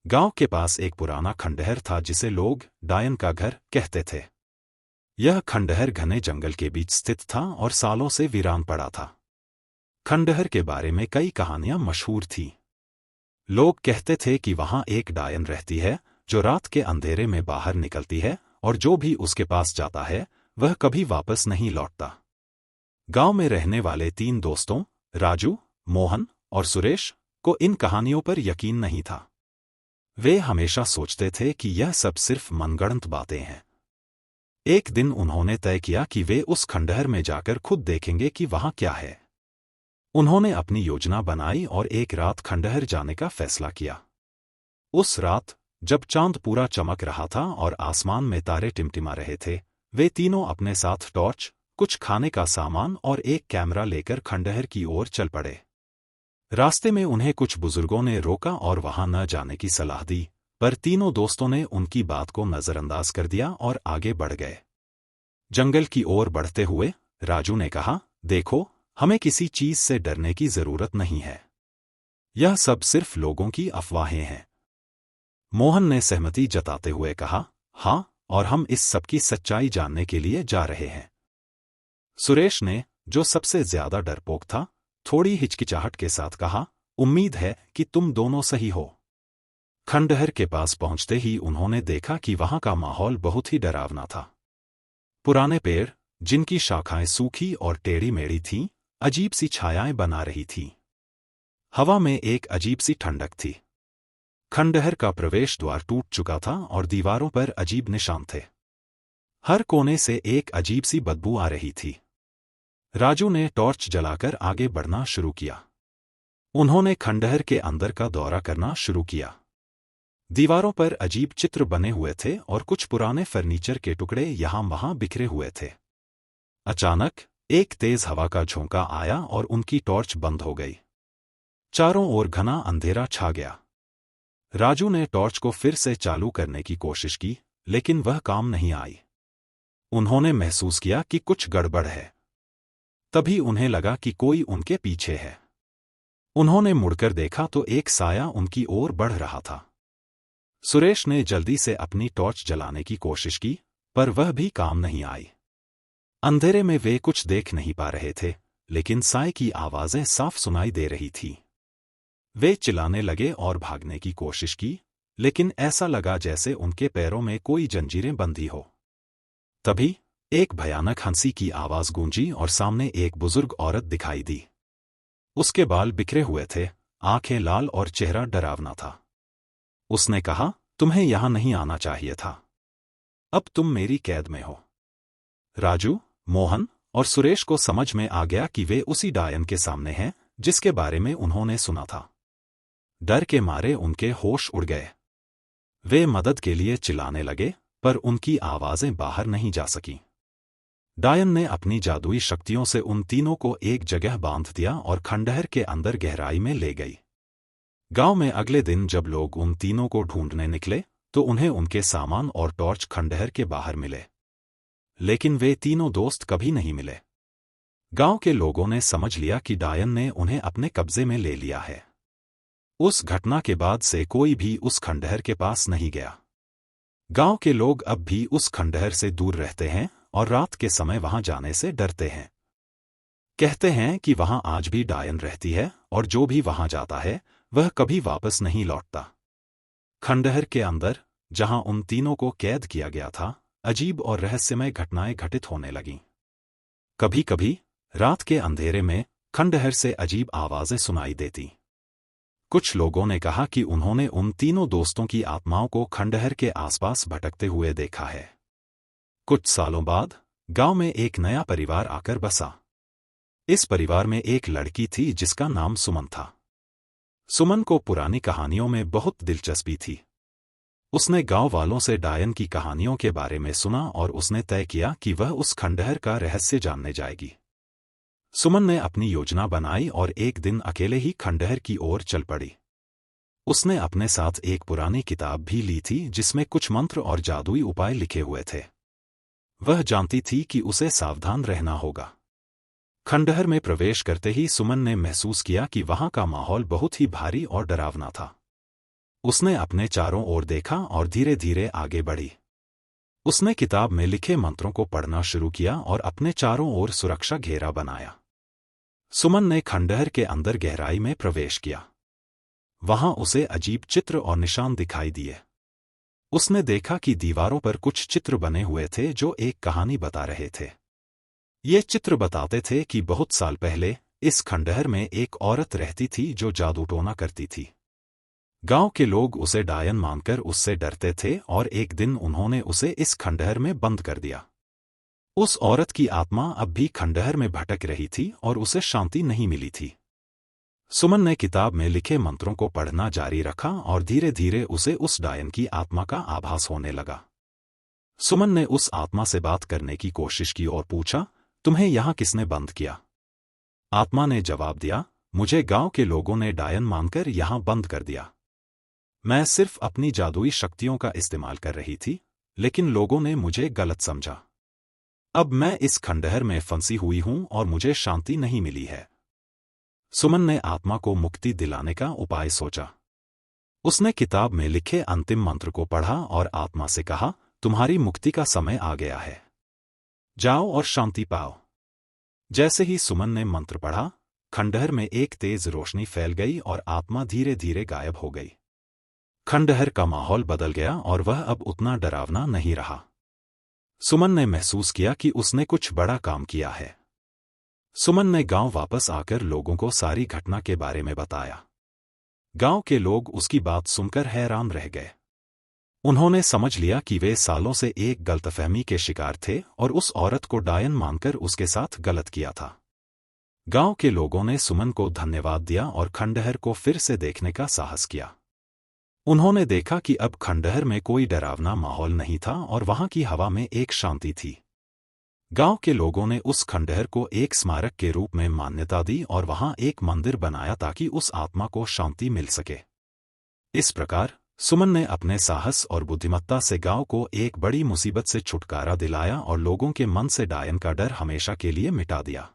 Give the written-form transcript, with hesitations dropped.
गांव के पास एक पुराना खंडहर था जिसे लोग डायन का घर कहते थे। यह खंडहर घने जंगल के बीच स्थित था और सालों से वीरान पड़ा था। खंडहर के बारे में कई कहानियां मशहूर थीं। लोग कहते थे कि वहां एक डायन रहती है जो रात के अंधेरे में बाहर निकलती है और जो भी उसके पास जाता है वह कभी वापस नहीं लौटता। गांव में रहने वाले 3 दोस्तों राजू, मोहन और सुरेश को इन कहानियों पर यकीन नहीं था। वे हमेशा सोचते थे कि यह सब सिर्फ मनगढ़ंत बातें हैं। एक दिन उन्होंने तय किया कि वे उस खंडहर में जाकर खुद देखेंगे कि वहां क्या है। उन्होंने अपनी योजना बनाई और एक रात खंडहर जाने का फैसला किया। उस रात जब चांद पूरा चमक रहा था और आसमान में तारे टिमटिमा रहे थे, वे तीनों अपने साथ टॉर्च, कुछ खाने का सामान और एक कैमरा लेकर खंडहर की ओर चल पड़े। रास्ते में उन्हें कुछ बुजुर्गों ने रोका और वहां न जाने की सलाह दी, पर तीनों दोस्तों ने उनकी बात को नजरअंदाज कर दिया और आगे बढ़ गए। जंगल की ओर बढ़ते हुए राजू ने कहा, देखो, हमें किसी चीज से डरने की जरूरत नहीं है। यह सब सिर्फ लोगों की अफवाहें हैं। मोहन ने सहमति जताते हुए कहा, हाँ, और हम इस सब की सच्चाई जानने के लिए जा रहे हैं। सुरेश ने, जो सबसे ज्यादा डरपोक था, थोड़ी हिचकिचाहट के साथ कहा, उम्मीद है कि तुम दोनों सही हो। खंडहर के पास पहुंचते ही उन्होंने देखा कि वहां का माहौल बहुत ही डरावना था। पुराने पेड़, जिनकी शाखाएं सूखी और टेढ़ी मेढ़ी थीं, अजीब सी छायाएं बना रही थीं। हवा में एक अजीब सी ठंडक थी। खंडहर का प्रवेश द्वार टूट चुका था और दीवारों पर अजीब निशान थे। हर कोने से एक अजीब सी बदबू आ रही थी। राजू ने टॉर्च जलाकर आगे बढ़ना शुरू किया। उन्होंने खंडहर के अंदर का दौरा करना शुरू किया। दीवारों पर अजीब चित्र बने हुए थे और कुछ पुराने फर्नीचर के टुकड़े यहां-वहां बिखरे हुए थे। अचानक एक तेज हवा का झोंका आया और उनकी टॉर्च बंद हो गई। चारों ओर घना अंधेरा छा गया। राजू ने टॉर्च को फिर से चालू करने की कोशिश की, लेकिन वह काम नहीं आई। उन्होंने महसूस किया कि कुछ गड़बड़ है। तभी उन्हें लगा कि कोई उनके पीछे है। उन्होंने मुड़कर देखा तो एक साया उनकी ओर बढ़ रहा था। सुरेश ने जल्दी से अपनी टॉर्च जलाने की कोशिश की, पर वह भी काम नहीं आई। अंधेरे में वे कुछ देख नहीं पा रहे थे, लेकिन साए की आवाजें साफ सुनाई दे रही थीं। वे चिल्लाने लगे और भागने की कोशिश की, लेकिन ऐसा लगा जैसे उनके पैरों में कोई जंजीरें बंधी हो। तभी एक भयानक हंसी की आवाज गूंजी और सामने एक बुजुर्ग औरत दिखाई दी। उसके बाल बिखरे हुए थे, आंखें लाल और चेहरा डरावना था। उसने कहा, तुम्हें यहां नहीं आना चाहिए था। अब तुम मेरी कैद में हो। राजू, मोहन और सुरेश को समझ में आ गया कि वे उसी डायन के सामने हैं जिसके बारे में उन्होंने सुना था। डर के मारे उनके होश उड़ गए। वे मदद के लिए चिल्लाने लगे, पर उनकी आवाजें बाहर नहीं जा सकीं। डायन ने अपनी जादुई शक्तियों से उन तीनों को एक जगह बांध दिया और खंडहर के अंदर गहराई में ले गई। गांव में अगले दिन जब लोग उन तीनों को ढूंढने निकले, तो उन्हें उनके सामान और टॉर्च खंडहर के बाहर मिले। लेकिन वे तीनों दोस्त कभी नहीं मिले। गांव के लोगों ने समझ लिया कि डायन ने उन्हें अपने कब्जे में ले लिया है। उस घटना के बाद से कोई भी उस खंडहर के पास नहीं गया। गांव के लोग अब भी उस खंडहर से दूर रहते हैं और रात के समय वहां जाने से डरते हैं। कहते हैं कि वहां आज भी डायन रहती है और जो भी वहां जाता है वह कभी वापस नहीं लौटता। खंडहर के अंदर, जहां उन तीनों को कैद किया गया था, अजीब और रहस्यमय घटनाएं घटित होने लगीं। कभी-कभी रात के अंधेरे में खंडहर से अजीब आवाजें सुनाई देती। कुछ लोगों ने कहा कि उन्होंने उन तीनों दोस्तों की आत्माओं को खंडहर के आसपास भटकते हुए देखा है। कुछ सालों बाद गांव में एक नया परिवार आकर बसा। इस परिवार में एक लड़की थी जिसका नाम सुमन था। सुमन को पुरानी कहानियों में बहुत दिलचस्पी थी। उसने गांव वालों से डायन की कहानियों के बारे में सुना और उसने तय किया कि वह उस खंडहर का रहस्य जानने जाएगी। सुमन ने अपनी योजना बनाई और एक दिन अकेले ही खंडहर की ओर चल पड़ी। उसने अपने साथ एक पुरानी किताब भी ली थी जिसमें कुछ मंत्र और जादुई उपाय लिखे हुए थे। वह जानती थी कि उसे सावधान रहना होगा। खंडहर में प्रवेश करते ही सुमन ने महसूस किया कि वहां का माहौल बहुत ही भारी और डरावना था। उसने अपने चारों ओर देखा और धीरे धीरे आगे बढ़ी। उसने किताब में लिखे मंत्रों को पढ़ना शुरू किया और अपने चारों ओर सुरक्षा घेरा बनाया। सुमन ने खंडहर के अंदर गहराई में प्रवेश किया। वहां उसे अजीब चित्र और निशान दिखाई दिए। उसने देखा कि दीवारों पर कुछ चित्र बने हुए थे जो एक कहानी बता रहे थे। ये चित्र बताते थे कि बहुत साल पहले इस खंडहर में एक औरत रहती थी जो जादू टोना करती थी। गांव के लोग उसे डायन मानकर उससे डरते थे और एक दिन उन्होंने उसे इस खंडहर में बंद कर दिया। उस औरत की आत्मा अब भी खंडहर में भटक रही थी और उसे शांति नहीं मिली थी। सुमन ने किताब में लिखे मंत्रों को पढ़ना जारी रखा और धीरे धीरे उसे उस डायन की आत्मा का आभास होने लगा। सुमन ने उस आत्मा से बात करने की कोशिश की और पूछा, तुम्हें यहां किसने बंद किया? आत्मा ने जवाब दिया, मुझे गांव के लोगों ने डायन मानकर यहां बंद कर दिया। मैं सिर्फ अपनी जादुई शक्तियों का इस्तेमाल कर रही थी, लेकिन लोगों ने मुझे गलत समझा। अब मैं इस खंडहर में फंसी हुई हूं और मुझे शांति नहीं मिली है। सुमन ने आत्मा को मुक्ति दिलाने का उपाय सोचा। उसने किताब में लिखे अंतिम मंत्र को पढ़ा और आत्मा से कहा, तुम्हारी मुक्ति का समय आ गया है। जाओ और शांति पाओ। जैसे ही सुमन ने मंत्र पढ़ा, खंडहर में एक तेज रोशनी फैल गई और आत्मा धीरे धीरे गायब हो गई। खंडहर का माहौल बदल गया और वह अब उतना डरावना नहीं रहा। सुमन ने महसूस किया कि उसने कुछ बड़ा काम किया है। सुमन ने गांव वापस आकर लोगों को सारी घटना के बारे में बताया। गांव के लोग उसकी बात सुनकर हैरान रह गए। उन्होंने समझ लिया कि वे सालों से एक गलतफहमी के शिकार थे और उस औरत को डायन मानकर उसके साथ गलत किया था। गांव के लोगों ने सुमन को धन्यवाद दिया और खंडहर को फिर से देखने का साहस किया। उन्होंने देखा कि अब खंडहर में कोई डरावना माहौल नहीं था और वहां की हवा में एक शांति थी। गांव के लोगों ने उस खंडहर को एक स्मारक के रूप में मान्यता दी और वहां एक मंदिर बनाया ताकि उस आत्मा को शांति मिल सके। इस प्रकार सुमन ने अपने साहस और बुद्धिमत्ता से गांव को एक बड़ी मुसीबत से छुटकारा दिलाया और लोगों के मन से डायन का डर हमेशा के लिए मिटा दिया।